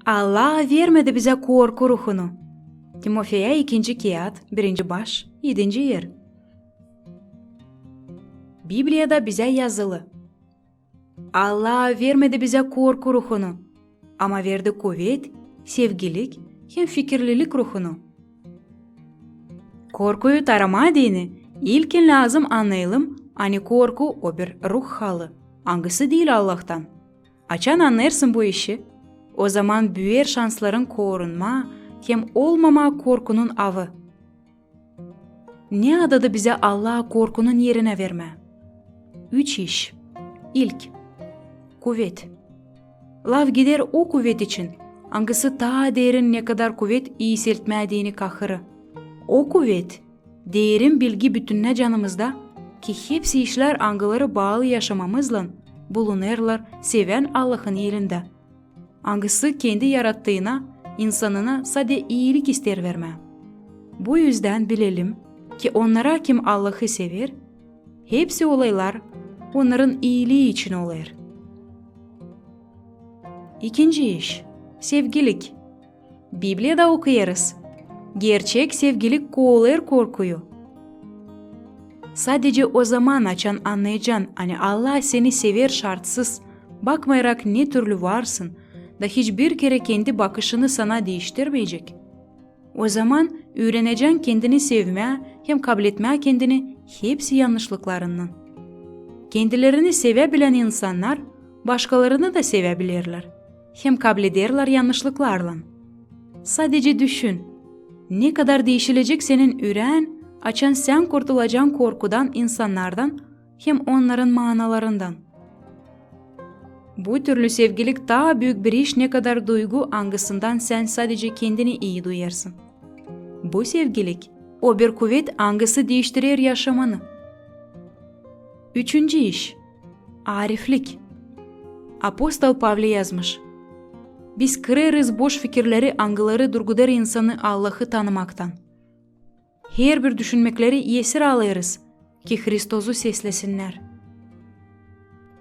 Allah vermedi bize korku ruhunu. Timofeya 2. Kiyat 1. baş 7. yer. Bibliyada bize yazılı. Allah vermedi bize korku ruhunu, ama verdi kuvvet, sevgilik, hem fikirlilik ruhunu. Korkuyu tarama dini, ilkin lazım anlayalım, hani korku o bir ruh halı, hangisi değil Allah'tan. Açan anlarsın bu işi, o zaman büyür şansların korunma, hem olmama korkunun avı. Ne adadı bize Allah korkunun yerine verme? 3 iş. İlk, kuvvet. Lav gider o kuvvet için, hangisi ta derin ne kadar kuvvet iyi siltmediğini kahırı. O kuvvet, derin bilgi bütününe canımızda, ki hepsi işler angıları bağlı yaşamamızla bulunurlar seven Allah'ın elinde. Hangisi kendi yarattığına, insanına sade iyilik ister verme. Bu yüzden bilelim ki onlara kim Allah'ı sever, hepsi olaylar onların iyiliği için olur. İkinci iş, sevgilik. Bibliyada okuyarız. Gerçek sevgilik kovalar korkuyu. Sadece o zaman açan anlayacaksın, hani Allah seni sever şartsız, bakmayarak ne türlü varsın, da hiçbir kere kendi bakışını sana değiştirmeyecek. O zaman öğreneceksin kendini sevmeye, hem kabul etmeye kendini, hepsi yanlışlıklarından. Kendilerini sevebilen insanlar, başkalarını da sevebilirler. Hem kabul ederler yanlışlıklarla. Sadece düşün, ne kadar değişilecek senin yüreğin, açan sen kurtulacaksın korkudan insanlardan, hem onların manalarından. Bu türlü sevgilik daha büyük bir iş, ne kadar duygu angısından sen sadece kendini iyi duyarsın. Bu sevgilik, o bir kuvvet angısı değiştirir yaşamanı. Üçüncü iş, ariflik. Apostol Pavli yazmış. Biz kırarız boş fikirleri, angıları durguder insanı Allah'ı tanımaktan. Her bir düşünmekleri yesir alırız ki Hristos'u seslesinler.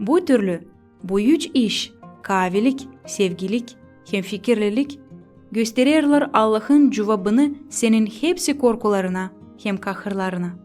Bu türlü, bu üç iş, kahvelik, sevgilik, hemfikirlilik, gösterirler Allah'ın cevabını senin hepsi korkularına hem kahırlarına.